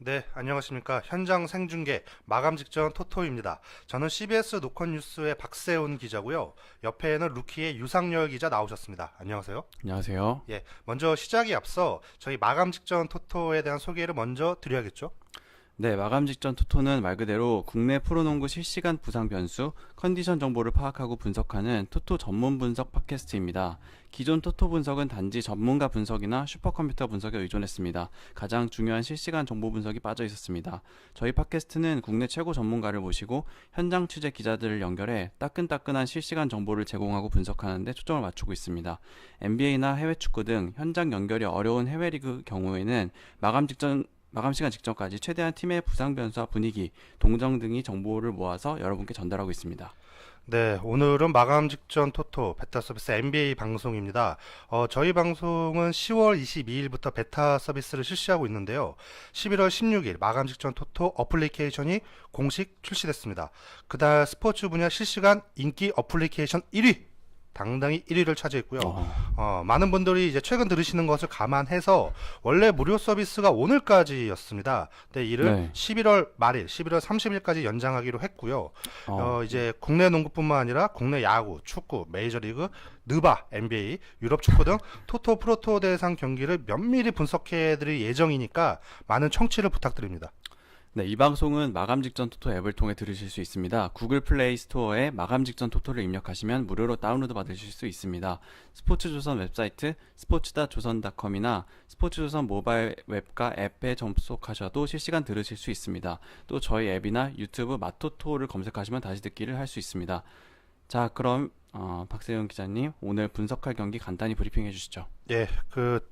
네, 안녕하십니까. 현장 생중계 마감 직전 토토입니다. 저는 CBS 노컷뉴스의 박세훈 기자고요. 옆에는 루키의 유상열 기자 나오셨습니다. 안녕하세요. 안녕하세요. 예, 먼저 시작에 앞서 저희 마감 직전 토토에 대한 소개를 먼저 드려야겠죠. 네, 마감 직전 토토는 말 그대로 국내 프로농구 실시간 부상 변수, 컨디션 정보를 파악하고 분석하는 토토 전문 분석 팟캐스트입니다. 기존 토토 분석은 단지 전문가 분석이나 슈퍼컴퓨터 분석에 의존했습니다. 가장 중요한 실시간 정보 분석이 빠져 있었습니다. 저희 팟캐스트는 국내 최고 전문가를 모시고 현장 취재 기자들을 연결해 따끈따끈한 실시간 정보를 제공하고 분석하는 데 초점을 맞추고 있습니다. NBA나 해외 축구 등 현장 연결이 어려운 해외 리그 경우에는 마감 시간 직전까지 최대한 팀의 부상 변수와 분위기, 동정 등의 정보를 모아서 여러분께 전달하고 있습니다. 네, 오늘은 마감 직전 토토 베타 서비스 NBA 방송입니다. 저희 방송은 10월 22일부터 베타 서비스를 실시하고 있는데요. 11월 16일 마감 직전 토토 어플리케이션이 공식 출시됐습니다. 그달 스포츠 분야 실시간 인기 어플리케이션 1위! 당당히 1위를 차지했고요. 많은 분들이 이제 최근 들으시는 것을 감안해서 원래 무료 서비스가 오늘까지였습니다. 근데 이를 11월 말일, 11월 30일까지 연장하기로 했고요. 이제 국내 농구뿐만 아니라 국내 야구, 축구, 메이저리그, 느바, NBA, 유럽 축구 등 토토 프로토 대상 경기를 면밀히 분석해드릴 예정이니까 많은 청취를 부탁드립니다. 네, 이 방송은 마감 직전 토토 앱을 통해 들으실 수 있습니다. 구글 플레이 스토어에 마감 직전 토토를 입력하시면 무료로 다운로드 받으실 수 있습니다. 스포츠조선 웹사이트 스포츠닷조선.com이나 스포츠조선 모바일 웹과 앱에 접속하셔도 실시간 들으실 수 있습니다. 또 저희 앱이나 유튜브 마토토를 검색하시면 다시 듣기를 할 수 있습니다. 자, 그럼 박세훈 기자님, 오늘 분석할 경기 간단히 브리핑해 주시죠. 예,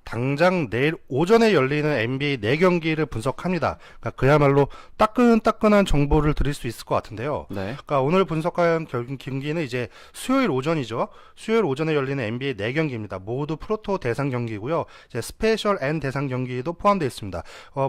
당장 내일 오전에 열리는 NBA 4경기를 분석합니다. 그러니까 그야말로 따끈따끈한 정보를 드릴 수 있을 것 같은데요. 네. 그러니까 오늘 분석할 경기는 이제 수요일 오전이죠. 수요일 오전에 열리는 NBA 4경기입니다. 모두 프로토 대상 경기고요. 이제 스페셜 N 대상 경기도 포함되어 있습니다.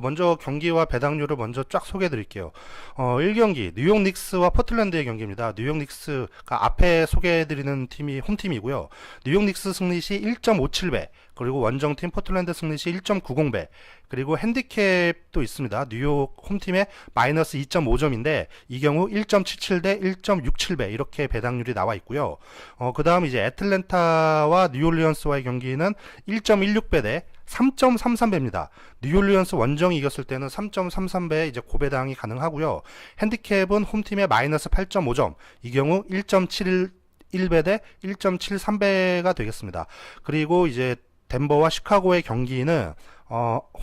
먼저 경기와 배당률을 먼저 쫙 소개해 드릴게요. 1경기 뉴욕 닉스와 포틀랜드의 경기입니다. 뉴욕 닉스가 앞에 소개해 드리는 팀이 홈팀이고요. 뉴욕 닉스 승리 시 1.57배, 그리고 원정팀 포틀랜드 승리 시 1.90배, 그리고 핸디캡도 있습니다. 뉴욕 홈팀의 마이너스 2.5점인데 이 경우 1.77 대 1.67배 이렇게 배당률이 나와 있고요. 그 다음 이제 애틀랜타와 뉴올리언스와의 경기는 1.16배 대 3.33배입니다. 뉴올리언스 원정이 이겼을 때는 3.33배 이제 고배당이 가능하고요. 핸디캡은 홈팀의 마이너스 8.5점, 이 경우 1.71배 대 1.73배가 되겠습니다. 그리고 이제 덴버와 시카고의 경기는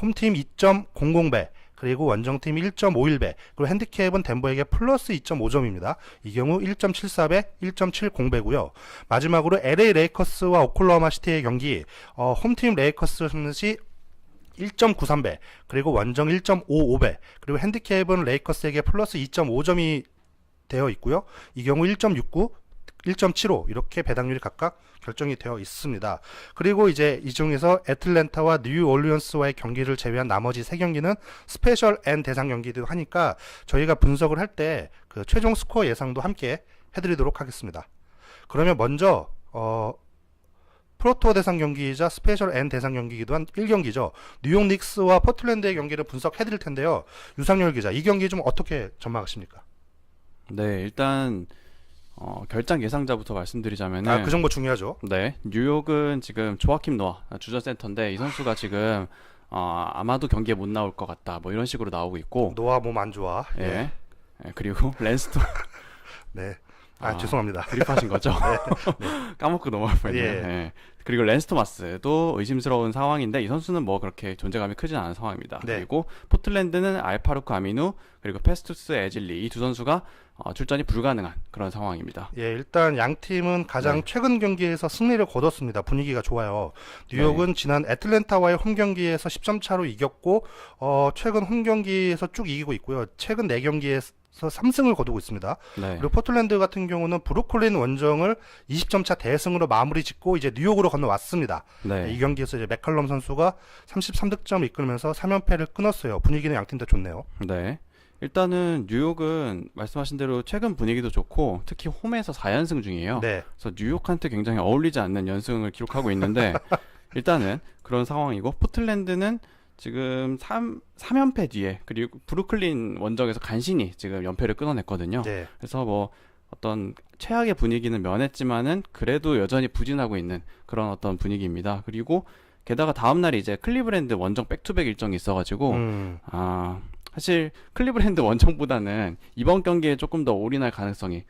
홈팀 2.00배, 그리고 원정팀 1.51배, 그리고 핸디캡은 덴버에게 플러스 2.5점입니다. 이 경우 1.74배, 1.70배고요. 마지막으로 LA 레이커스와 오클라호마 시티의 경기, 홈팀 레이커스 승리 시 1.93배, 그리고 원정 1.55배, 그리고 핸디캡은 레이커스에게 플러스 2.5점이 되어 있고요. 이 경우 1.69, 1.75 이렇게 배당률이 각각 결정이 되어 있습니다. 그리고 이제 이 중에서 애틀랜타와 뉴올리언스와의 경기를 제외한 나머지 3경기는 스페셜 N 대상 경기도 하니까 저희가 분석을 할 때 그 최종 스코어 예상도 함께 해드리도록 하겠습니다. 그러면 먼저 프로토 대상 경기이자 스페셜 N 대상 경기이기도 한 1경기죠. 뉴욕 닉스와 포틀랜드의 경기를 분석해드릴 텐데요. 유상열 기자, 이 경기 좀 어떻게 전망하십니까? 네, 일단 결장 예상자부터 말씀드리자면은 그 정보 중요하죠. 네, 뉴욕은 지금 조아킴 노아 주전 센터인데 이 선수가 지금 아마도 경기에 못 나올 것 같다 뭐 이런 식으로 나오고 있고, 노아 몸 안 좋아. 예. 그리고 랜스톤 네. 죄송합니다. 드립하신 거죠? 네. 까먹고 넘어갈 뻔했네요. 예. 예. 그리고 랜스 토마스도 의심스러운 상황인데 이 선수는 뭐 그렇게 존재감이 크진 않은 상황입니다. 네. 그리고 포틀랜드는 알파루크 아미누 그리고 페스투스 에질리 이 두 선수가 출전이 불가능한 그런 상황입니다. 예, 일단 양 팀은 가장 최근 경기에서 승리를 거뒀습니다. 분위기가 좋아요. 뉴욕은 지난 애틀랜타와의 홈 경기에서 10점 차로 이겼고 최근 홈 경기에서 쭉 이기고 있고요. 최근 4경기에서 3승을 거두고 있습니다. 그리고 포틀랜드 같은 경우는 브루클린 원정을 20점 차 대승으로 마무리 짓고 이제 뉴욕으로 건너왔습니다. 이 경기에서 이제 맥컬럼 선수가 33득점을 이끌면서 3연패를 끊었어요. 분위기는 양 팀 다 좋네요. 네. 일단은 뉴욕은 말씀하신 대로 최근 분위기도 좋고 특히 홈에서 4연승 중이에요. 네. 그래서 뉴욕한테 굉장히 어울리지 않는 연승을 기록하고 있는데 일단은 그런 상황이고, 포틀랜드는 지금 3연패 뒤에 그리고 브루클린 원정에서 간신히 지금 연패를 끊어냈거든요. 네. 그래서 뭐 어떤 최악의 분위기는 면했지만은 그래도 여전히 부진하고 있는 그런 어떤 분위기입니다. 그리고 게다가 다음날에 이제 클리브랜드 원정 백투백 일정이 있어가지고 사실 클리브랜드 원정보다는 이번 경기에 조금 더 올인할 가능성이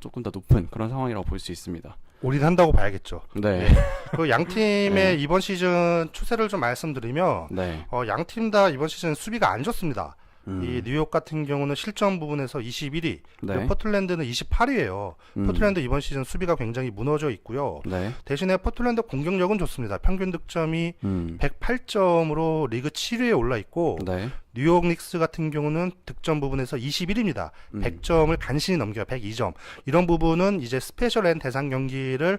조금 더 높은 그런 상황이라고 볼 수 있습니다. 올인한다고 봐야겠죠. 네. 그 양 팀의 네. 이번 시즌 추세를 좀 말씀드리면 네. 양 팀 다 이번 시즌 수비가 안 좋습니다. 음. 이 뉴욕 같은 경우는 실점 부분에서 21위, 네. 포틀랜드는 28위예요. 포틀랜드 이번 시즌 수비가 굉장히 무너져 있고요. 네. 대신에 포틀랜드 공격력은 좋습니다. 평균 득점이 108점으로 리그 7위에 올라 있고 네. 뉴욕 닉스 같은 경우는 득점 부분에서 21위입니다. 100점을 간신히 넘겨요. 102점. 이런 부분은 이제 스페셜 N 대상 경기를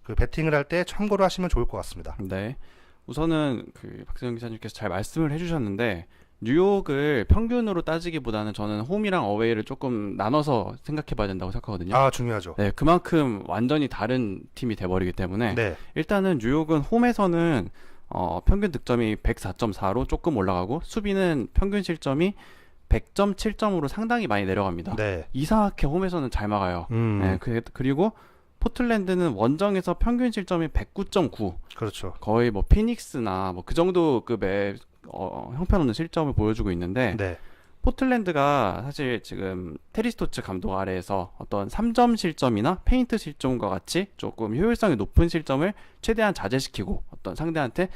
그 배팅을 할 때 참고를 하시면 좋을 것 같습니다. 네. 우선은 그 박세영 기사님께서 잘 말씀을 해주셨는데 뉴욕을 평균으로 따지기보다는 저는 홈이랑 어웨이를 조금 나눠서 생각해봐야 된다고 생각하거든요. 아, 중요하죠. 네, 그만큼 완전히 다른 팀이 돼버리기 때문에 네. 일단은 뉴욕은 홈에서는 평균 득점이 104.4로 조금 올라가고 수비는 평균 실점이 100.7점으로 상당히 많이 내려갑니다. 네. 이상하게 홈에서는 잘 막아요. 네, 그리고 포틀랜드는 원정에서 평균 실점이 109.9. 그렇죠. 거의 뭐 피닉스나 뭐 그 정도 급의 형편없는 실점을 보여주고 있는데 네. 포틀랜드가 사실 지금 테리 스토츠 감독 아래에서 어떤 3점 실점이나 페인트 실점과 같이 조금 효율성이 높은 실점을 최대한 자제시키고 어떤 상대한테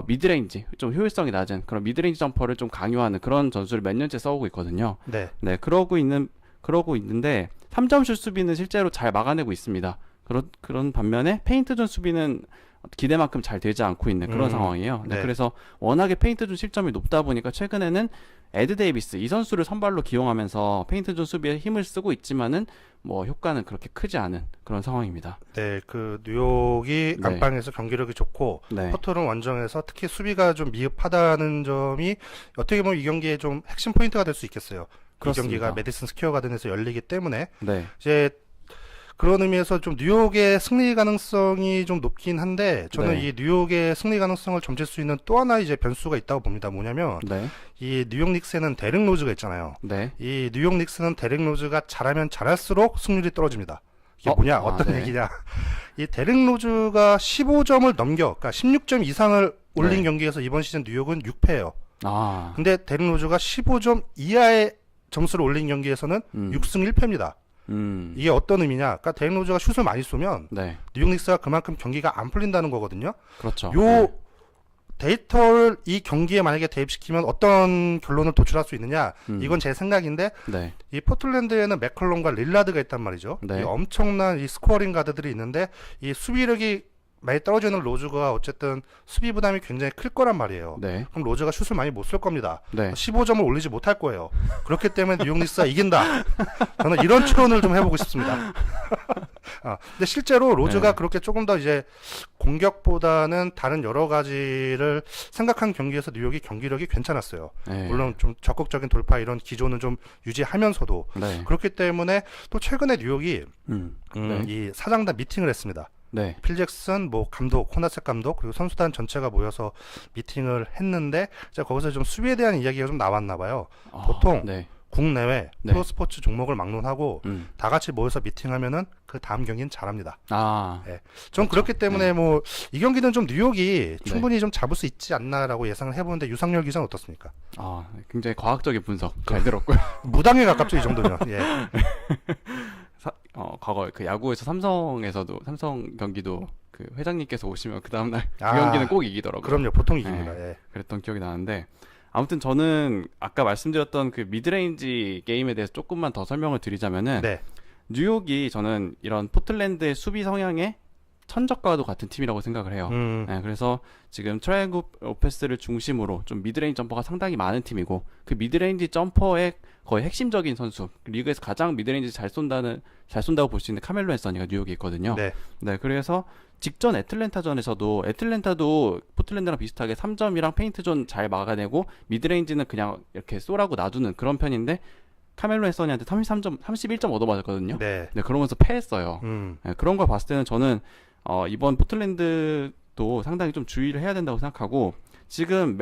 미드레인지 좀 효율성이 낮은 그런 미드레인지 점퍼를 좀 강요하는 그런 전술을 몇 년째 써오고 있거든요. 네. 네, 그러고 있는데 3점 슛 수비는 실제로 잘 막아내고 있습니다. 그런 반면에 페인트존 수비는 기대만큼 잘 되지 않고 있는 그런 상황이에요. 네, 네. 그래서 워낙에 페인트존 실점이 높다 보니까 최근에는 에드 데이비스 이 선수를 선발로 기용하면서 페인트존 수비에 힘을 쓰고 있지만은 뭐 효과는 그렇게 크지 않은 그런 상황입니다. 네, 그 뉴욕이 네. 안방에서 경기력이 좋고 네. 포털은 원정에서 특히 수비가 좀 미흡하다는 점이 어떻게 보면 이 경기의 좀 핵심 포인트가 될 수 있겠어요. 그렇습니다. 이 경기가 메디슨 스퀘어 가든에서 열리기 때문에 네. 이제 그런 의미에서 좀 뉴욕의 승리 가능성이 좀 높긴 한데 저는 네. 이 뉴욕의 승리 가능성을 점칠 수 있는 또 하나 이제 변수가 있다고 봅니다. 뭐냐면 네. 이 뉴욕 닉스에는 데릭 로즈가 있잖아요. 네. 이 뉴욕 닉스는 데릭 로즈가 잘하면 잘할수록 승률이 떨어집니다. 이게 뭐냐? 어떤 네. 얘기냐? 이 데릭 로즈가 15점을 넘겨, 그러니까 16점 이상을 올린 네. 경기에서 이번 시즌 뉴욕은 6패예요. 아. 근데 데릭 로즈가 15점 이하의 점수를 올린 경기에서는 6승 1패입니다. 이게 어떤 의미냐? 그러니까 데릭 로즈가 슛을 많이 쏘면 네. 뉴욕 닉스가 그만큼 경기가 안 풀린다는 거거든요. 그렇죠. 요 데이터를 이 경기에 만약에 대입시키면 어떤 결론을 도출할 수 있느냐? 이건 제 생각인데 네. 이 포틀랜드에는 맥컬럼과 릴라드가 있단 말이죠. 네. 이 엄청난 이 스코어링 가드들이 있는데 이 수비력이 많이 떨어지는 로즈가 어쨌든 수비 부담이 굉장히 클 거란 말이에요. 네. 그럼 로즈가 슛을 많이 못 쏠 겁니다. 네. 15점을 올리지 못할 거예요. 그렇기 때문에 뉴욕 닉스가 이긴다. 저는 이런 추론을 좀 해보고 싶습니다. 근데 실제로 로즈가 네. 그렇게 조금 더 이제 공격보다는 다른 여러 가지를 생각한 경기에서 뉴욕이 경기력이 괜찮았어요. 네. 물론 좀 적극적인 돌파 이런 기조는 좀 유지하면서도 네. 그렇기 때문에 또 최근에 뉴욕이 네. 이 사장단 미팅을 했습니다. 네. 필 잭슨, 뭐 감독, 호나셋 감독 그리고 선수단 전체가 모여서 미팅을 했는데 이제 거기서 좀 수비에 대한 이야기가 좀 나왔나 봐요. 보통 네. 국내외 네. 프로스포츠 종목을 막론하고 다 같이 모여서 미팅하면은 그 다음 경기는 잘합니다. 아. 네. 전 그렇기 때문에 뭐 이 경기는 좀 뉴욕이 네. 충분히 좀 잡을 수 있지 않나라고 예상을 해보는데 유상열 기자는 어떻습니까? 아, 굉장히 과학적인 분석 잘 들었고요. 무당에 가깝죠 이 정도면. 예. 과거 그 야구에서 삼성 경기도 그 회장님께서 오시면 그 다음날 그 아, 경기는 꼭 이기더라고요. 그럼요, 보통 이깁니다. 예. 그랬던 기억이 나는데 아무튼 저는 아까 말씀드렸던 그 미드레인지 게임에 대해서 조금만 더 설명을 드리자면은 네. 뉴욕이 저는 이런 포틀랜드의 수비 성향에 천적과도 같은 팀이라고 생각을 해요. 네, 그래서 지금 트라이앵글 오페스를 중심으로 좀 미드레인지 점퍼가 상당히 많은 팀이고 그 미드레인지 점퍼의 거의 핵심적인 선수, 리그에서 가장 미드레인지 잘 쏜다고 볼 수 있는 카멜로 앤서니가 뉴욕에 있거든요. 네. 네, 그래서 직전 애틀랜타전에서도 애틀랜타도 포틀랜드랑 비슷하게 3점이랑 페인트존 잘 막아내고 미드레인지는 그냥 이렇게 쏘라고 놔두는 그런 편인데 카멜로 앤서니한테 31점 얻어맞았거든요. 네. 네, 그러면서 패했어요. 네, 그런 걸 봤을 때는 저는 이번 포틀랜드도 상당히 좀 주의를 해야 된다고 생각하고 지금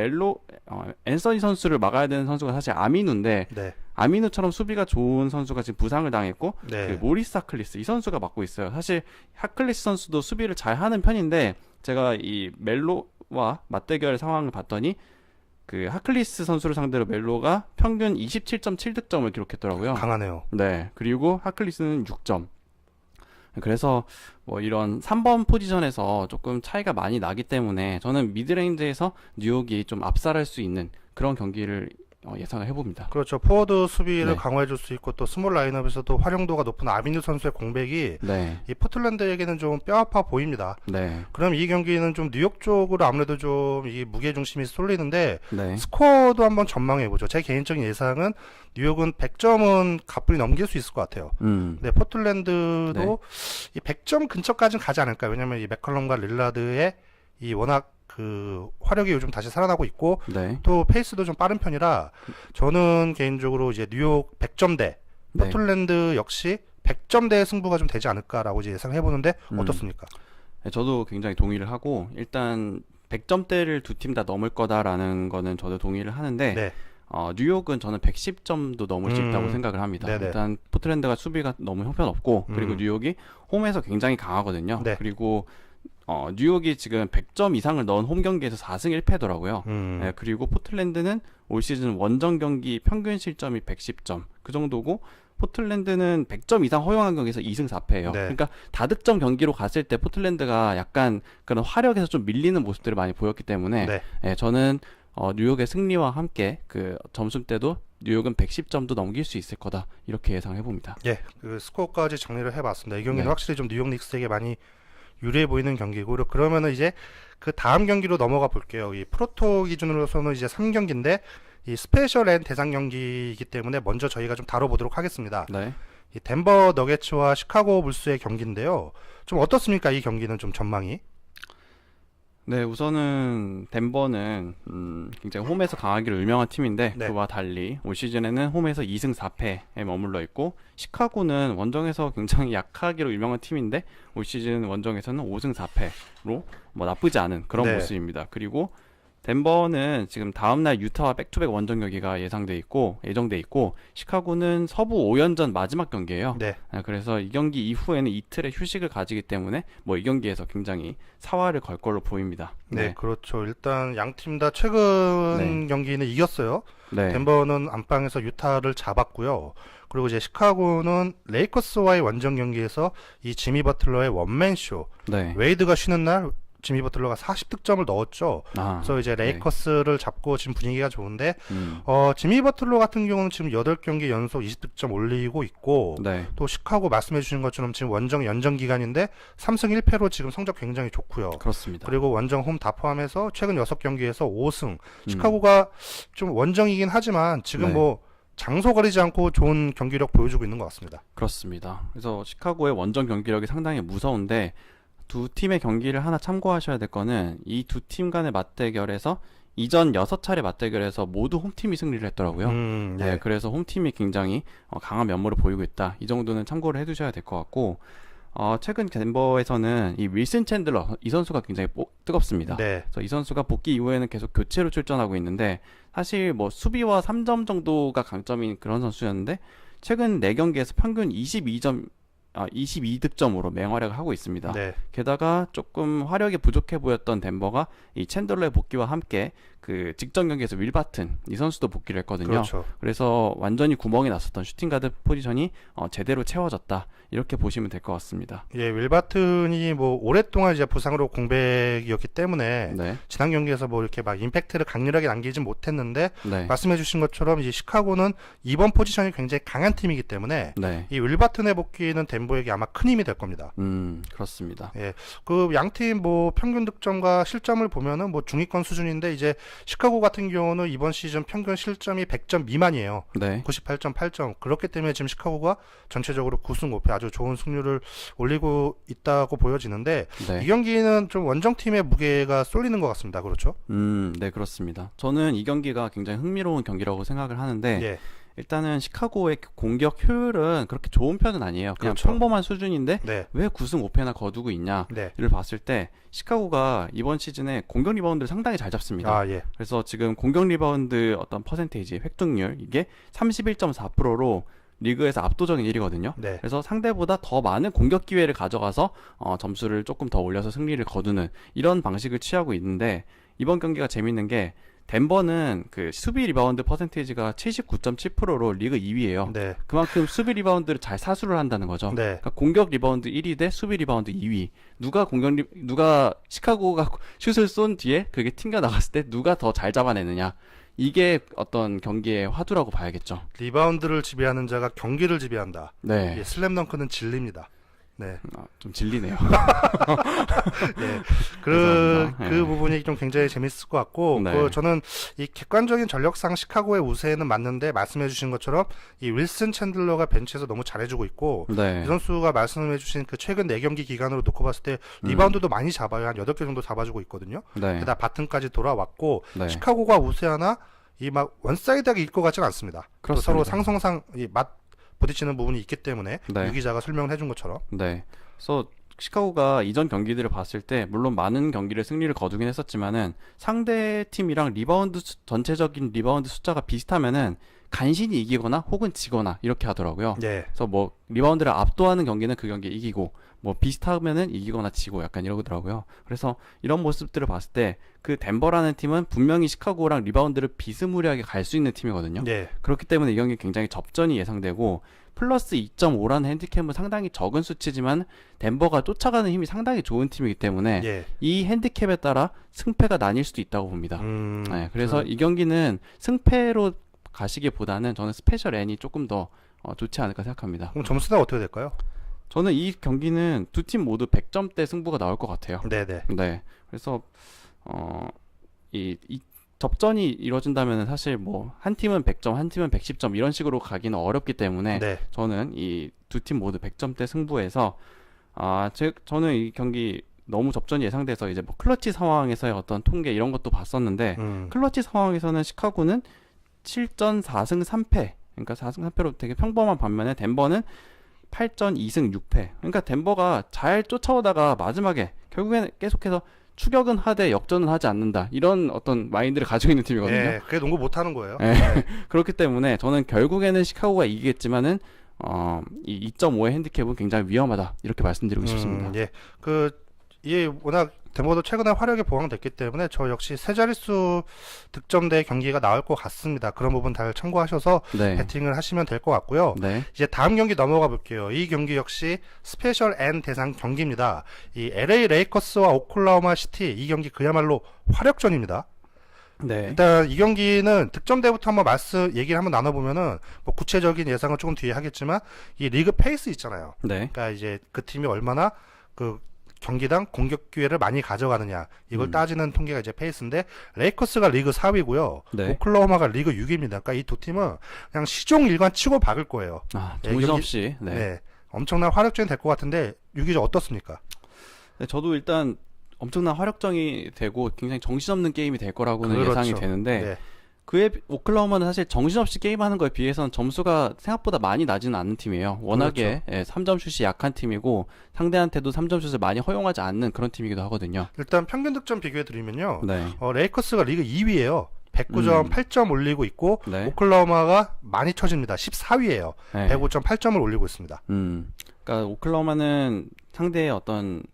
앤서니 선수를 막아야 되는 선수가 사실 아미누인데 네. 아미누처럼 수비가 좋은 선수가 지금 부상을 당했고 네. 그 모리스 하클리스 이 선수가 맡고 있어요. 사실 하클리스 선수도 수비를 잘 하는 편인데 제가 이 멜로와 맞대결 상황을 봤더니 그 하클리스 선수를 상대로 멜로가 평균 27.7득점을 기록했더라고요. 강하네요. 네. 그리고 하클리스는 6점. 그래서 뭐 이런 3번 포지션에서 조금 차이가 많이 나기 때문에 저는 미드레인지에서 뉴욕이 좀 압살할 수 있는 그런 경기를 예상을 해봅니다. 그렇죠. 포워드 수비를 네. 강화해줄 수 있고 또 스몰 라인업에서도 활용도가 높은 아미누 선수의 공백이 네. 이 포틀랜드에게는 좀 뼈아파 보입니다. 네. 그럼 이 경기는 좀 뉴욕 쪽으로 아무래도 좀 이 무게 중심이 쏠리는데 네. 스코어도 한번 전망해 보죠. 제 개인적인 예상은 뉴욕은 100점은 가뿐히 넘길 수 있을 것 같아요. 네, 포틀랜드도 네. 이 100점 근처까지는 가지 않을까요? 왜냐면 이 맥컬럼과 릴라드의 이 워낙 그 화력이 요즘 다시 살아나고 있고 네. 또 페이스도 좀 빠른 편이라 저는 개인적으로 이제 뉴욕 100점대 네. 포틀랜드 역시 100점대 승부가 좀 되지 않을까라고 이제 예상해 보는데 어떻습니까? 네, 저도 굉장히 동의를 하고 일단 100점대를 두 팀 다 넘을 거다라는 거는 저도 동의를 하는데 네. 뉴욕은 저는 110점도 넘을 수 있다고 생각을 합니다. 네네. 일단 포틀랜드가 수비가 너무 형편없고 그리고 뉴욕이 홈에서 굉장히 강하거든요. 네. 그리고 뉴욕이 지금 100점 이상을 넣은 홈 경기에서 4승 1패더라고요. 네, 그리고 포틀랜드는 올 시즌 원정 경기 평균 실점이 110점 그 정도고 포틀랜드는 100점 이상 허용한 경기에서 2승 4패예요. 네. 그러니까 다득점 경기로 갔을 때 포틀랜드가 약간 그런 화력에서 좀 밀리는 모습들을 많이 보였기 때문에 네. 네, 저는 뉴욕의 승리와 함께 그 점수대도 뉴욕은 110점도 넘길 수 있을 거다 이렇게 예상해 봅니다. 예, 그 스코어까지 정리를 해봤습니다. 이 경기는 네. 확실히 좀 뉴욕 닉스에게 많이 유리해 보이는 경기고 그러면은 이제 그 다음 경기로 넘어가 볼게요. 이 프로토 기준으로서는 이제 3경기인데 이 스페셜 앤 대상 경기이기 때문에 먼저 저희가 좀 다뤄보도록 하겠습니다. 네. 이 덴버 너게츠와 시카고 불스의 경기인데요. 좀 어떻습니까? 이 경기는 좀 전망이? 네, 우선은 덴버는 굉장히 홈에서 강하기로 유명한 팀인데 네. 그와 달리 올 시즌에는 홈에서 2승 4패에 머물러 있고 시카고는 원정에서 굉장히 약하기로 유명한 팀인데 올 시즌 원정에서는 5승 4패로 뭐 나쁘지 않은 그런 네. 모습입니다. 그리고 덴버는 지금 다음날 유타와 백투백 원정 경기가 예정돼 있고 시카고는 서부 5연전 마지막 경기예요. 네. 그래서 이 경기 이후에는 이틀의 휴식을 가지기 때문에 뭐 이 경기에서 굉장히 사활을 걸 걸로 보입니다. 네, 그렇죠. 일단 양 팀 다 최근 네. 경기는 이겼어요. 네. 덴버는 안방에서 유타를 잡았고요. 그리고 이제 시카고는 레이커스와의 원정 경기에서 이 지미 버틀러의 원맨쇼, 네. 웨이드가 쉬는 날 지미 버틀러가 40득점을 넣었죠. 아, 그래서 이제 레이커스를 잡고 지금 분위기가 좋은데 음, 지미 버틀러 같은 경우는 지금 8경기 연속 20득점 올리고 있고 네. 또 시카고 말씀해 주신 것처럼 지금 원정 연정 기간인데 3승 1패로 지금 성적 굉장히 좋고요. 그렇습니다. 그리고 원정 홈 다 포함해서 최근 6경기에서 5승. 시카고가 좀 원정이긴 하지만 지금 네. 뭐 장소 가리지 않고 좋은 경기력 보여주고 있는 것 같습니다. 그렇습니다. 그래서 시카고의 원정 경기력이 상당히 무서운데 두 팀의 경기를 하나 참고하셔야 될 거는 이 두 팀 간의 맞대결에서 이전 6차례 맞대결에서 모두 홈팀이 승리를 했더라고요. 네. 네, 그래서 홈팀이 굉장히 강한 면모를 보이고 있다. 이 정도는 참고를 해두셔야 될 것 같고 최근 덴버에서는 이 윌슨 챈들러 이 선수가 굉장히 뜨겁습니다. 네. 그래서 이 선수가 복귀 이후에는 계속 교체로 출전하고 있는데 사실 뭐 수비와 3점 정도가 강점인 그런 선수였는데 최근 4경기에서 평균 22득점으로 맹활약을 하고 있습니다. 네. 게다가 조금 화력이 부족해 보였던 덴버가 이 챈들러의 복귀와 함께 그 직전 경기에서 윌 바튼 이 선수도 복귀를 했거든요. 그렇죠. 그래서 완전히 구멍이 났었던 슈팅가드 포지션이 제대로 채워졌다 이렇게 보시면 될 것 같습니다. 예, 윌 바튼이 뭐 오랫동안 이제 부상으로 공백이었기 때문에 네, 지난 경기에서 뭐 이렇게 막 임팩트를 강렬하게 남기진 못했는데 네, 말씀해 주신 것처럼 이제 시카고는 이번 포지션이 굉장히 강한 팀이기 때문에 네, 이 윌 바튼의 복귀는 덴버에게 아마 큰 힘이 될 겁니다. 그렇습니다. 그 양팀 뭐 평균 득점과 실점을 보면은 뭐 중위권 수준인데 이제 시카고 같은 경우는 이번 시즌 평균 실점이 100점 미만이에요. 네, 98.8점. 그렇기 때문에 지금 시카고가 전체적으로 9승 5패 아주 좋은 승률을 올리고 있다고 보여지는데 네. 이 경기는 좀 원정팀의 무게가 쏠리는 것 같습니다. 그렇죠? 네, 그렇습니다. 저는 이 경기가 굉장히 흥미로운 경기라고 생각을 하는데 예. 일단은 시카고의 공격 효율은 그렇게 좋은 편은 아니에요. 그냥 그렇죠. 평범한 수준인데 네. 왜 9승 5패나 거두고 있냐를 네. 봤을 때 시카고가 이번 시즌에 공격 리바운드를 상당히 잘 잡습니다. 아, 예. 그래서 지금 공격 리바운드 어떤 퍼센테이지, 획득률 이게 31.4%로 리그에서 압도적인 1위거든요. 네. 그래서 상대보다 더 많은 공격 기회를 가져가서 점수를 조금 더 올려서 승리를 거두는 이런 방식을 취하고 있는데 이번 경기가 재밌는 게 덴버는 그 수비 리바운드 퍼센테이지가 79.7%로 리그 2위예요. 네. 그만큼 수비 리바운드를 잘 사수를 한다는 거죠. 네. 그러니까 공격 리바운드 1위 대 수비 리바운드 2위. 누가 시카고가 슛을 쏜 뒤에 그게 튕겨 나갔을 때 누가 더 잘 잡아내느냐. 이게 어떤 경기의 화두라고 봐야겠죠. 리바운드를 지배하는 자가 경기를 지배한다. 네. 예, 슬램덩크는 진리입니다. 네. 좀 질리네요. 네. 죄송합니다. 그 네. 부분이 좀 굉장히 재밌을 것 같고, 네. 저는 이 객관적인 전력상 시카고의 우세는 맞는데, 말씀해주신 것처럼 이 윌슨 챈들러가 벤치에서 너무 잘해주고 있고, 네. 이 선수가 말씀해주신 그 최근 4경기 기간으로 놓고 봤을 때 리바운드도 많이 잡아요. 한 8개 정도 잡아주고 있거든요. 네. 게다가 바튼까지 돌아왔고, 네. 시카고가 우세하나 이 막 원사이드하게 일 것 같지는 않습니다. 또 그렇습니다. 서로 상성상 부딪히는 부분이 있기 때문에 네. 유 기자가 설명을 해준 것처럼. 네. 그래서 시카고가 이전 경기들을 봤을 때 물론 많은 경기를 승리를 거두긴 했었지만은 상대 팀이랑 전체적인 리바운드 숫자가 비슷하면은 간신히 이기거나 혹은 지거나 이렇게 하더라고요. 네. 그래서 뭐 리바운드를 압도하는 경기는 그 경기 이기고 뭐 비슷하면은 이기거나 지고 약간 이러더라고요. 그래서 이런 모습들을 봤을 때 그 덴버라는 팀은 분명히 시카고랑 리바운드를 비스무리하게 갈 수 있는 팀이거든요. 네. 그렇기 때문에 이 경기 굉장히 접전이 예상되고 플러스 2.5라는 핸디캡은 상당히 적은 수치지만 덴버가 쫓아가는 힘이 상당히 좋은 팀이기 때문에 예. 이 핸디캡에 따라 승패가 나뉠 수도 있다고 봅니다. 네, 그래서 그- 이 경기는 승패로 가시기보다는 저는 스페셜 N이 조금 더 좋지 않을까 생각합니다. 그럼 점수가 어떻게 될까요? 저는 이 경기는 두 팀 모두 100점대 승부가 나올 것 같아요. 네네. 네, 그래서 이 접전이 이루어진다면 사실 뭐 한 팀은 100점, 한 팀은 110점 이런 식으로 가기는 어렵기 때문에 네. 저는 이 두 팀 모두 100점대 승부에서 저는 이 경기 너무 접전이 예상돼서 이제 뭐 클러치 상황에서의 어떤 통계 이런 것도 봤었는데 클러치 상황에서는 시카고는 7전 4승 3패 그러니까 4승 3패로 되게 평범한 반면에 덴버는 8전 2승 6패 그러니까 덴버가 잘 쫓아오다가 마지막에 결국에는 계속해서 추격은 하되 역전은 하지 않는다 이런 어떤 마인드를 가지고 있는 팀이거든요. 네. 그게 농구 못하는 거예요. 네. 그렇기 때문에 저는 결국에는 시카고가 이기겠지만은 이 2.5의 핸디캡은 굉장히 위험하다 이렇게 말씀드리고 싶습니다. 예. 이게 워낙 덴버도 최근에 화력이 보강됐기 때문에 저 역시 세 자릿수 득점대 경기가 나올 것 같습니다. 그런 부분 잘 참고하셔서 네. 배팅을 하시면 될 것 같고요. 네. 이제 다음 경기 넘어가 볼게요. 이 경기 역시 스페셜 N 대상 경기입니다. 이 LA 레이커스와 오클라호마 시티 이 경기 그야말로 화력전입니다. 네. 일단 이 경기는 득점대부터 한번 얘기를 한번 나눠보면은 뭐 구체적인 예상은 조금 뒤에 하겠지만 이 리그 페이스 있잖아요. 네. 그러니까 이제 그 팀이 얼마나 그 경기당 공격 기회를 많이 가져가느냐 이걸 따지는 통계가 이제 페이스인데 레이커스가 리그 4위고요. 네. 오클라호마가 리그 6위입니다. 그러니까 이 두 팀은 그냥 시종일관 치고 박을 거예요. 정신없이. 네. 네. 엄청난 화력전이 될 것 같은데 유기적 어떻습니까? 네, 저도 일단 엄청난 화력전이 되고 굉장히 정신없는 게임이 될 거라고는 그렇죠. 예상이 되는데 네. 그에 오클라호마는 사실 정신없이 게임하는 거에 비해서는 점수가 생각보다 많이 나지는 않는 팀이에요. 워낙에 3점 슛이 약한 팀이고 상대한테도 3점 슛을 많이 허용하지 않는 그런 팀이기도 하거든요. 일단 평균 득점 비교해 드리면요. 네. 레이커스가 리그 2위예요. 109점 8점 올리고 있고 네. 오클라호마가 많이 쳐집니다. 14위예요. 네. 105점 8점을 올리고 있습니다. 그러니까 오클라호마는 상대의 어떤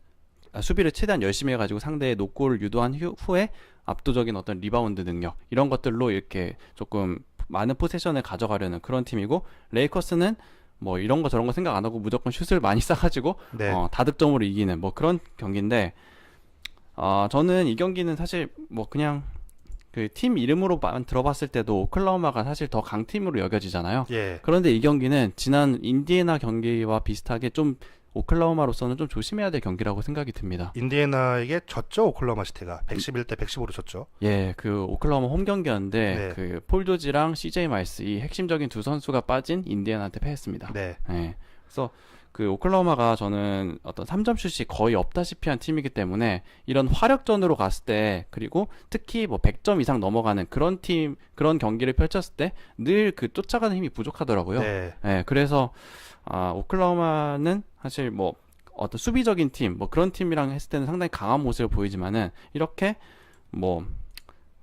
수비를 최대한 열심히 해가지고 상대의 노골을 유도한 후에 압도적인 어떤 리바운드 능력 이런 것들로 이렇게 조금 많은 포세션을 가져가려는 그런 팀이고 레이커스는 뭐 이런 거 저런 거 생각 안 하고 무조건 슛을 많이 쏴가지고 네. 다득점으로 이기는 뭐 그런 경기인데 저는 이 경기는 사실 뭐 그냥 그 팀 이름으로만 들어봤을 때도 오클라호마가 사실 더 강팀으로 여겨지잖아요. 예. 그런데 이 경기는 지난 인디애나 경기와 비슷하게 좀 오클라호마로서는 좀 조심해야 될 경기라고 생각이 듭니다. 인디애나에게 졌죠. 오클라호마 시티가 111대 115로 졌죠. 예, 그 오클라호마 홈 경기였는데 네. 그 폴 조지랑 CJ 마일스 이 핵심적인 두 선수가 빠진 인디애나한테 패했습니다. 네. 예. 그래서 그 오클라호마가 저는 어떤 3점 슛이 거의 없다시피 한 팀이기 때문에 이런 화력전으로 갔을 때, 그리고 특히 뭐 100점 이상 넘어가는 그런 팀, 그런 경기를 펼쳤을 때 늘 그 쫓아가는 힘이 부족하더라고요. 네. 예, 그래서 오클라호마는 사실 뭐 어떤 수비적인 팀, 뭐 그런 팀이랑 했을 때는 상당히 강한 모습을 보이지만은 이렇게 뭐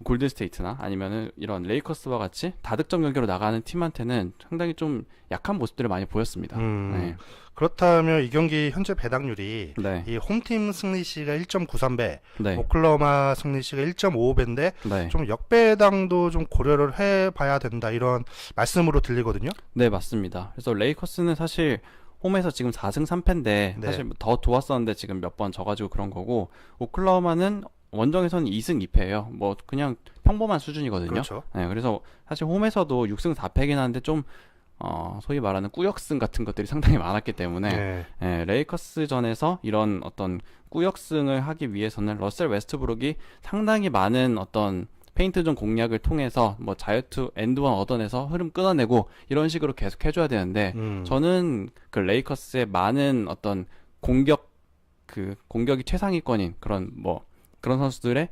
골든스테이트나 아니면은 이런 레이커스와 같이 다득점 경기로 나가는 팀한테는 상당히 좀 약한 모습들을 많이 보였습니다. 네. 그렇다면 이 경기 현재 배당률이 네. 이 홈팀 승리 시가 1.93배, 네. 오클라호마 승리 시가 1.55배인데 네. 좀 역배당도 좀 고려를 해봐야 된다 이런 말씀으로 들리거든요. 네, 맞습니다. 그래서 레이커스는 사실 홈에서 지금 4승 3패인데 네. 사실 더 좋았었는데 지금 몇 번 져가지고 그런 거고, 오클라호마는 원정에서는 2승 2패예요. 뭐 그냥 평범한 수준이거든요. 그렇죠. 네, 그래서 사실 홈에서도 6승 4패긴 한데 좀 소위 말하는 꾸역승 같은 것들이 상당히 많았기 때문에 네. 예, 레이커스전에서 이런 어떤 꾸역승을 하기 위해서는 러셀 웨스트브룩이 상당히 많은 어떤 페인트존 공략을 통해서 뭐 자유투 엔드원 얻어내서 흐름 끊어내고 이런 식으로 계속 해줘야 되는데, 저는 그 레이커스의 많은 어떤 공격이 최상위권인 그런 선수들의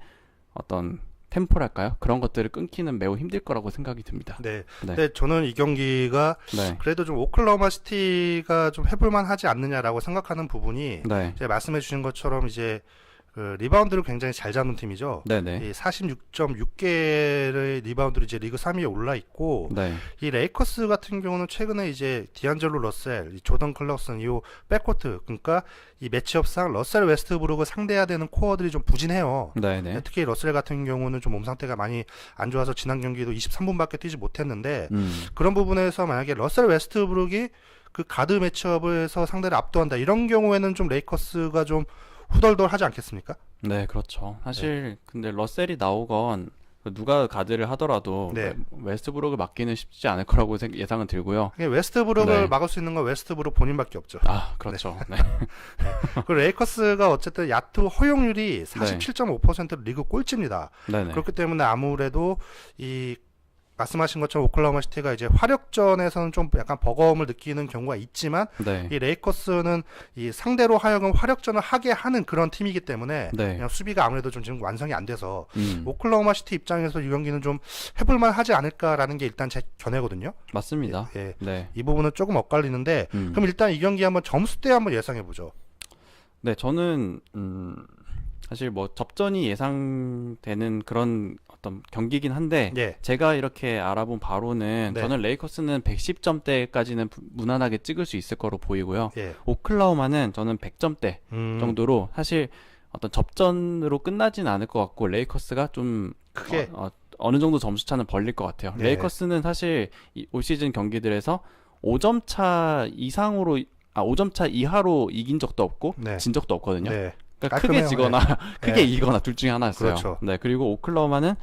어떤 템포랄까요? 그런 것들을 끊기는 매우 힘들 거라고 생각이 듭니다. 네. 네. 근데 저는 이 경기가 네. 그래도 좀 오클라호마 시티가 좀 해볼만 하지 않느냐라고 생각하는 부분이 네. 이제 말씀해 주신 것처럼 이제 그 리바운드를 굉장히 잘 잡는 팀이죠. 네네. 이 46.6개의 리바운드로 이제 리그 3위에 올라 있고, 네. 이 레이커스 같은 경우는 최근에 이제 디안젤로 러셀, 이 조던 클럭슨, 이 백코트, 그러니까 이 매치업상 러셀 웨스트브룩을 상대해야 되는 코어들이 좀 부진해요. 네네. 특히 러셀 같은 경우는 좀 몸 상태가 많이 안 좋아서 지난 경기도 23분밖에 뛰지 못했는데, 그런 부분에서 만약에 러셀 웨스트브룩이 그 가드 매치업에서 상대를 압도한다 이런 경우에는 좀 레이커스가 좀 후덜덜 하지 않겠습니까? 네, 그렇죠. 사실 근데 러셀이 나오건 누가 가드를 하더라도 네. 웨스트브룩을 막기는 쉽지 않을 거라고 예상은 들고요. 웨스트브룩을 네. 막을 수 있는 건 웨스트브룩 본인밖에 없죠. 아, 그렇죠. 네. 그리고 레이커스가 어쨌든 야투 허용률이 47.5% 리그 꼴찌입니다. 네네. 그렇기 때문에 아무래도 이 말씀하신 것처럼 오클라호마 시티가 이제 화력전에서는 좀 약간 버거움을 느끼는 경우가 있지만, 네. 이 레이커스는 이 상대로 하여금 화력전을 하게 하는 그런 팀이기 때문에 네. 그냥 수비가 아무래도 좀 지금 완성이 안 돼서 음, 오클라호마 시티 입장에서 이 경기는 좀 해볼만 하지 않을까라는 게 일단 제 견해거든요. 맞습니다. 예. 네. 이 부분은 조금 엇갈리는데, 그럼 일단 이 경기 한번 점수대 한번 예상해 보죠. 네, 저는 사실 뭐 접전이 예상되는 그런 어떤 경기긴 한데, 예. 제가 이렇게 알아본 바로는 네. 저는 레이커스는 110점대까지는 무난하게 찍을 수 있을 거로 보이고요. 예. 오클라호마는 저는 100점대 정도로, 사실 어떤 접전으로 끝나진 않을 것 같고 레이커스가 좀 크게 어느 정도 점수 차는 벌릴 것 같아요. 네. 레이커스는 사실 올 시즌 경기들에서 5점 차 이상으로 5점 차 이하로 이긴 적도 없고 네. 진 적도 없거든요. 네. 그러니까 깔끔해요. 크게 지거나 크게 네. 이기거나 둘 중에 하나였어요. 그렇죠. 네, 그리고 오클라호마는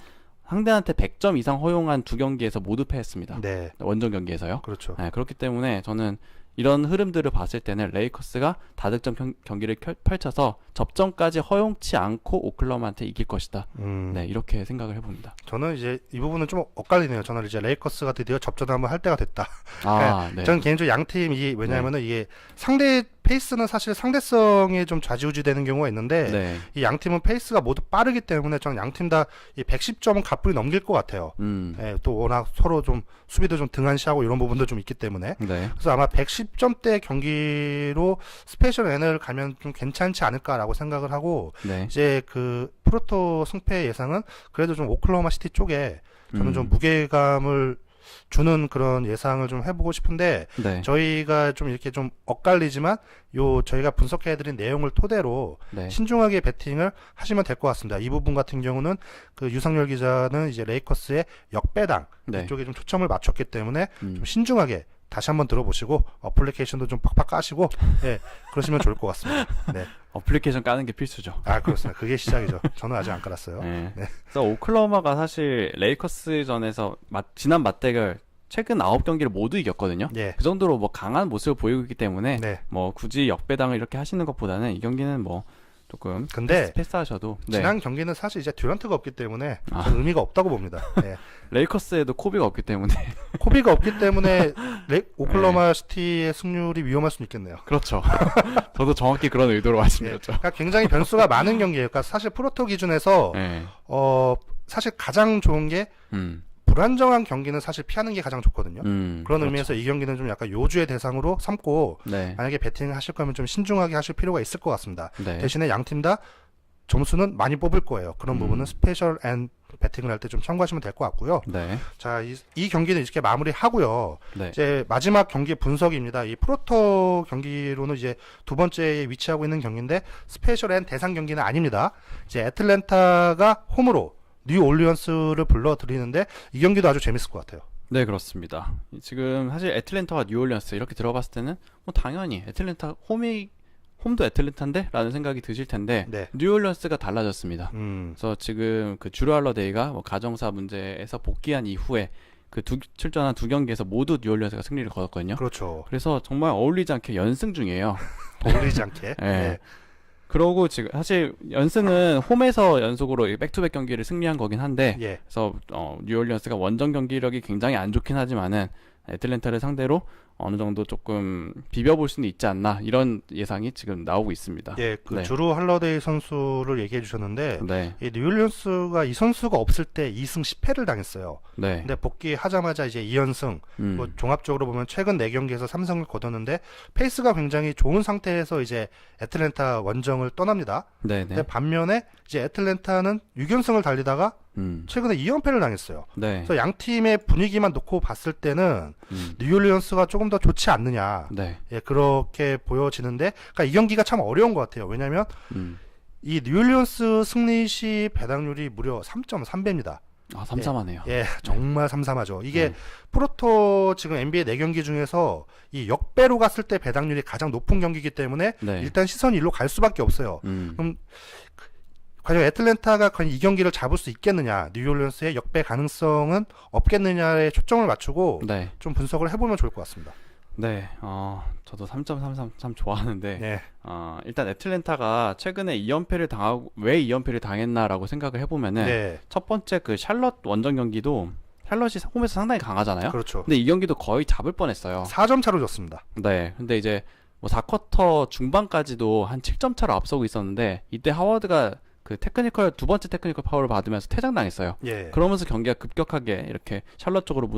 상대한테 100점 이상 허용한 두 경기에서 모두 패했습니다. 네. 원정 경기에서요. 그렇죠. 네, 그렇기 때문에 저는 이런 흐름들을 봤을 때는 레이커스가 다득점 경기를 펼쳐서 접전까지 허용치 않고 오클라호마한테 이길 것이다. 네, 이렇게 생각을 해봅니다. 저는 이제 이 부분은 좀 엇갈리네요. 저는 이제 레이커스가 드디어 접전을 한번 할 때가 됐다. 아, 네. 저는 개인적으로 양 팀이 왜냐하면은 이게 상대 페이스는 사실 상대성에 좀 좌지우지 되는 경우가 있는데, 네. 이 양 팀은 페이스가 모두 빠르기 때문에 저는 양 팀 다 이 110점은 가뿐히 넘길 것 같아요. 예, 또 워낙 서로 좀 수비도 좀 등한시하고 이런 부분도 좀 있기 때문에. 네. 그래서 아마 110점대 경기로 스페셜 N을 가면 좀 괜찮지 않을까라고 생각을 하고, 네. 이제 그 프로토 승패 예상은 그래도 좀 오클라호마 시티 쪽에 저는 좀 무게감을 주는 그런 예상을 좀 해보고 싶은데, 네. 저희가 좀 이렇게 좀 엇갈리지만 저희가 분석해드린 내용을 토대로 네. 신중하게 베팅을 하시면 될 것 같습니다. 이 부분 같은 경우는 그 유상열 기자는 이제 레이커스의 역배당 네. 이쪽에 좀 초점을 맞췄기 때문에 음. 좀 신중하게 다시 한번 들어보시고 어플리케이션도 좀 팍팍 까시고 그러시면 좋을 것 같습니다. 네. 어플리케이션 까는 게 필수죠. 아, 그렇습니다. 그게 시작이죠. 저는 아직 안 깔았어요. 네. 네. 그래서 오클라호마가 사실 레이커스전에서 지난 맞대결 최근 9경기를 모두 이겼거든요. 예. 그 정도로 뭐 강한 모습을 보이고 있기 때문에 네. 뭐 굳이 역배당을 이렇게 하시는 것보다는 이 경기는 뭐 조금 근데 패스하셔도 네. 지난 경기는 사실 이제 듀란트가 없기 때문에 아. 좀 의미가 없다고 봅니다. 네. 레이커스에도 코비가 없기 때문에 코비가 없기 때문에 오클라호마 시티의 승률이 위험할 수는 있겠네요. 그렇죠. 저도 정확히 그런 의도로 말씀드렸죠. 그러니까 굉장히 변수가 많은 경기예요. 그러니까 사실 프로토 기준에서 네. 사실 가장 좋은 게 불안정한 경기는 사실 피하는 게 가장 좋거든요. 그런 그렇죠. 의미에서 이 경기는 좀 약간 요주의 대상으로 삼고 네. 만약에 배팅을 하실 거면 좀 신중하게 하실 필요가 있을 것 같습니다. 네. 대신에 양 팀 다 점수는 많이 뽑을 거예요. 그런 부분은 스페셜 앤 배팅을 할 때 좀 참고하시면 될 것 같고요. 네. 자, 이 경기는 이렇게 마무리하고요. 네. 이제 마지막 경기 분석입니다. 이 프로토 경기로는 이제 두 번째에 위치하고 있는 경기인데 스페셜 앤 대상 경기는 아닙니다. 이제 애틀랜타가 홈으로 뉴 올리언스를 불러들이는데 이 경기도 아주 재밌을 것 같아요. 네, 그렇습니다. 지금 사실 애틀랜타와 뉴올리언스 이렇게 들어봤을 때는 뭐 당연히 홈도 애틀랜타인데? 라는 생각이 드실 텐데 네. 뉴올리언스가 달라졌습니다. 그래서 지금 그 주루 할러데이가 뭐 가정사 문제에서 복귀한 이후에 그 출전한 두 경기에서 모두 뉴올리언스가 승리를 거뒀거든요. 그렇죠. 그래서 정말 어울리지 않게 연승 중이에요. 어울리지 않게. 네. 그러고 지금 사실 연승은 홈에서 연속으로 백투백 경기를 승리한 거긴 한데 예. 그래서 뉴올리언스가 원정 경기력이 굉장히 안 좋긴 하지만은 애틀랜타를 상대로 어느 정도 조금 비벼볼 수는 있지 않나 이런 예상이 지금 나오고 있습니다. 예, 그 네. 주루 할러데이 선수를 얘기해 주셨는데 네, 이 뉴올리언스가 이 선수가 없을 때 2승 10패를 당했어요. 네, 근데 복귀하자마자 이제 2연승, 뭐 종합적으로 보면 최근 4경기에서 3승을 거뒀는데 페이스가 굉장히 좋은 상태에서 이제 애틀랜타 원정을 떠납니다. 네, 근데 네, 반면에 이제 애틀랜타는 6연승을 달리다가 최근에 2연패를 당했어요. 네, 그래서 양 팀의 분위기만 놓고 봤을 때는 음, 뉴올리언스가 조금 더 좋지 않느냐. 네, 예, 그렇게 보여지는데, 그러니까 이 경기가 참 어려운 것 같아요. 왜냐하면 이 뉴올리언스 승리 시 배당률이 무려 3.3배입니다. 아, 삼삼하네요. 예, 정말 삼삼하죠. 이게 네. 프로토 지금 NBA 4경기 중에서 이 역배로 갔을 때 배당률이 가장 높은 경기이기 때문에 네, 일단 시선이 일로 갈 수밖에 없어요. 그럼 과연 애틀랜타가 과연 이 경기를 잡을 수 있겠느냐, 뉴올리언스의 역배 가능성은 없겠느냐에 초점을 맞추고 네, 좀 분석을 해보면 좋을 것 같습니다. 네, 저도 3.33 참 좋아하는데, 네, 일단 애틀랜타가 최근에 2연패를 당하고, 왜 2연패를 당했나라고 생각을 해보면은, 네, 첫 번째 그 샬럿 원정 경기도, 샬럿이 홈에서 상당히 강하잖아요? 그렇죠. 근데 이 경기도 거의 잡을 뻔했어요. 4점 차로 졌습니다. 네, 근데 이제, 뭐 4쿼터 중반까지도 한 7점 차로 앞서고 있었는데, 이때 하워드가 그 두 번째 테크니컬 파울을 받으면서 퇴장당했어요. 예, 그러면서 경기가 급격하게 이렇게 샬럿 쪽으로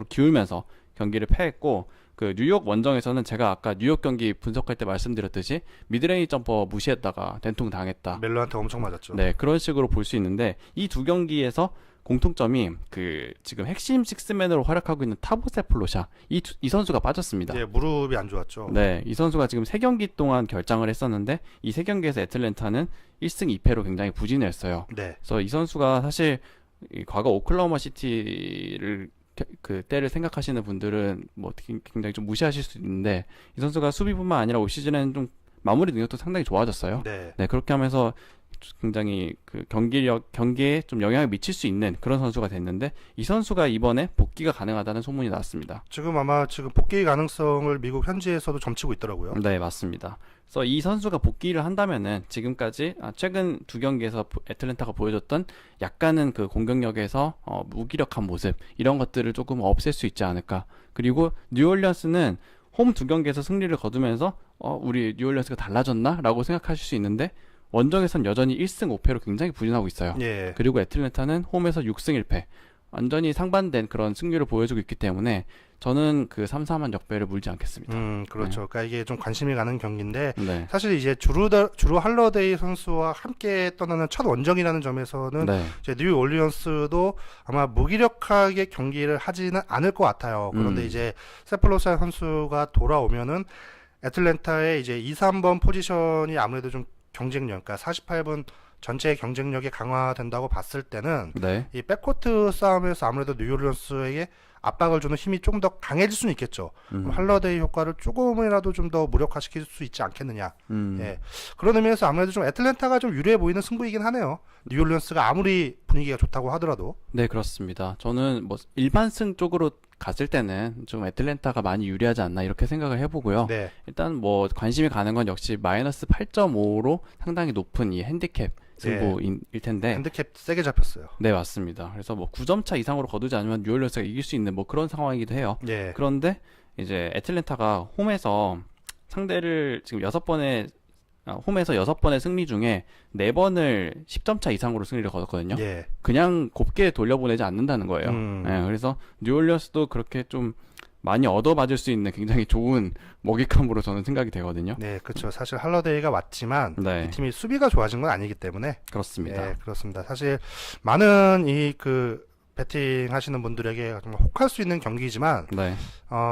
기울면서 경기를 패했고, 그 뉴욕 원정에서는 제가 아까 뉴욕 경기 분석할 때 말씀드렸듯이 미드레인지 점퍼 무시했다가 된통 당했다. 멜로한테 엄청 맞았죠. 네, 그런 식으로 볼 수 있는데 이 두 경기에서 공통점이 그 지금 핵심 식스맨으로 활약하고 있는 타보세플로샤 이 선수가 빠졌습니다. 예, 무릎이 안 좋았죠. 네, 이 선수가 지금 3경기 동안 결장을 했었는데 이 3경기에서 애틀랜타는 1승 2패로 굉장히 부진했어요. 네, 그래서 이 선수가 사실 이 과거 오클라호마 시티를 그때를 생각하시는 분들은 뭐 굉장히 좀 무시하실 수 있는데 이 선수가 수비뿐만 아니라 올 시즌에는 좀 마무리 능력도 상당히 좋아졌어요. 네. 네, 그렇게 하면서 굉장히 그 경기에 좀 영향을 미칠 수 있는 그런 선수가 됐는데 이 선수가 이번에 복귀가 가능하다는 소문이 나왔습니다. 지금 아마 복귀 가능성을 미국 현지에서도 점치고 있더라고요. 네, 맞습니다. 그래서 이 선수가 복귀를 한다면은 지금까지 최근 두 경기에서 애틀랜타가 보여줬던 약간은 그 공격력에서 무기력한 모습 이런 것들을 조금 없앨 수 있지 않을까. 그리고 뉴올리언스는 홈 두 경기에서 승리를 거두면서 우리 뉴올리언스가 달라졌나라고 생각하실 수 있는데 원정에선 여전히 1승 5패로 굉장히 부진하고 있어요. 예, 그리고 애틀랜타는 홈에서 6승 1패 완전히 상반된 그런 승률을 보여주고 있기 때문에 저는 그 3-3한 역배를 물지 않겠습니다. 그렇죠. 그러니까 이게 좀 관심이 가는 경기인데 네. 사실 이제 주루 할러데이 선수와 함께 떠나는 첫 원정이라는 점에서는 네. 이제 뉴 올리언스도 아마 무기력하게 경기를 하지는 않을 것 같아요. 그런데 이제 세플로사 선수가 돌아오면은 애틀랜타의 이제 2, 3번 포지션이 아무래도 좀 경쟁력, 그러니까 48분 전체의 경쟁력이 강화된다고 봤을 때는 네. 이 백코트 싸움에서 아무래도 뉴올리언스에게 압박을 주는 힘이 조금 더 강해질 수는 있겠죠. 할러데이 효과를 조금이라도 좀 더 무력화시킬 수 있지 않겠느냐. 예. 그런 의미에서 아무래도 좀 애틀랜타가 좀 유리해 보이는 승부이긴 하네요. 뉴올리언스가 아무리 분위기가 좋다고 하더라도. 네, 그렇습니다. 저는 뭐 일반승 쪽으로 갔을 때는 좀 애틀랜타가 많이 유리하지 않나 이렇게 생각을 해보고요. 네. 일단 뭐 관심이 가는 건 역시 마이너스 8.5로 상당히 높은 이 핸디캡 승부일 텐데. 핸디캡 세게 잡혔어요. 네, 맞습니다. 그래서 뭐 9점 차 이상으로 거두지 않으면 뉴올리언스가 이길 수 있는 뭐 그런 상황이기도 해요. 예. 그런데 이제 애틀랜타가 홈에서 상대를 지금 홈에서 6번의 승리 중에 4번을 10점 차 이상으로 승리를 거뒀거든요. 예. 그냥 곱게 돌려보내지 않는다는 거예요. 네, 그래서 뉴올리언스도 그렇게 좀 많이 얻어맞을 수 있는 굉장히 좋은 먹잇감으로 저는 생각이 되거든요. 네, 그렇죠. 사실 할러데이가 왔지만 네, 이 팀이 수비가 좋아진 건 아니기 때문에. 그렇습니다. 예, 그렇습니다. 사실 많은 배팅 하시는 분들에게 정말 혹할 수 있는 경기이지만 네,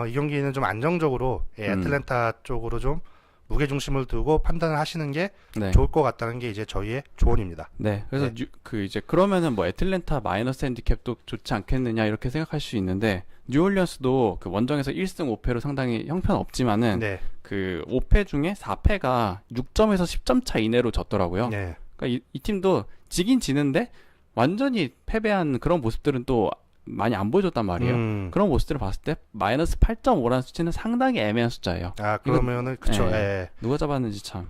이 경기는 좀 안정적으로 애틀랜타 쪽으로 좀 무게 중심을 두고 판단을 하시는 게 네. 좋을 것 같다는 게 이제 저희의 조언입니다. 네, 그래서 네. 이제 그러면은 뭐 애틀랜타 마이너스 핸디캡도 좋지 않겠느냐 이렇게 생각할 수 있는데 뉴올리언스도 그 원정에서 1승 5패로 상당히 형편없지만은 네. 그 5패 중에 4패가 6점에서 10점 차 이내로 졌더라고요. 네. 그러니까 이 팀도 지긴 지는데 완전히 패배한 그런 모습들은 또 많이 안 보여줬단 말이에요. 그런 모습들을 봤을 때 마이너스 8.5라는 수치는 상당히 애매한 숫자예요. 아, 그러면은 그쵸. 예. 예. 누가 잡았는지 참.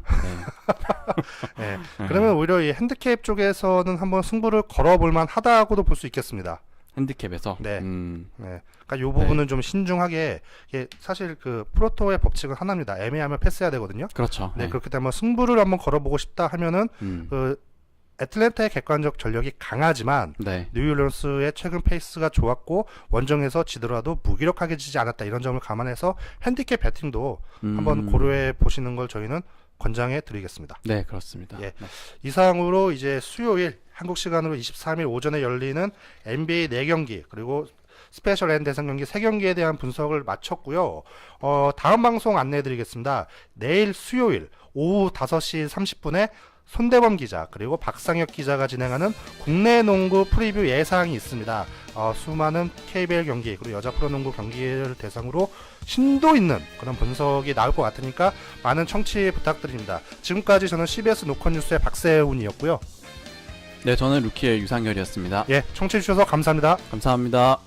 네. 예. 그러면 오히려 이 핸디캡 쪽에서는 한번 승부를 걸어볼 만하다고도 볼 수 있겠습니다. 핸디캡에서. 네. 네. 그러니까 이 부분은 좀 신중하게, 이게 사실 그 프로토의 법칙은 하나입니다. 애매하면 패스해야 되거든요. 그렇죠. 네, 그렇기 때문에 승부를 한번 걸어보고 싶다 하면은 음. 그 애틀랜타의 객관적 전력이 강하지만 네. 뉴올리언스의 최근 페이스가 좋았고 원정에서 지더라도 무기력하게 지지 않았다, 이런 점을 감안해서 핸디캡 배팅도 한번 고려해 보시는 걸 저희는 권장해 드리겠습니다. 네, 그렇습니다. 예. 네. 이상으로 이제 수요일 한국 시간으로 23일 오전에 열리는 NBA 4경기 그리고 스페셜 N 대상 경기 3경기에 대한 분석을 마쳤고요. 다음 방송 안내해 드리겠습니다. 내일 수요일 오후 5시 30분에 손대범 기자 그리고 박상혁 기자가 진행하는 국내 농구 프리뷰 예상이 있습니다. 수많은 KBL 경기 그리고 여자 프로농구 경기를 대상으로 심도 있는 그런 분석이 나올 것 같으니까 많은 청취 부탁드립니다. 지금까지 저는 CBS 노컷뉴스의 박세훈이었고요. 네, 저는 루키의 유상열이었습니다. 예, 청취해 주셔서 감사합니다. 감사합니다.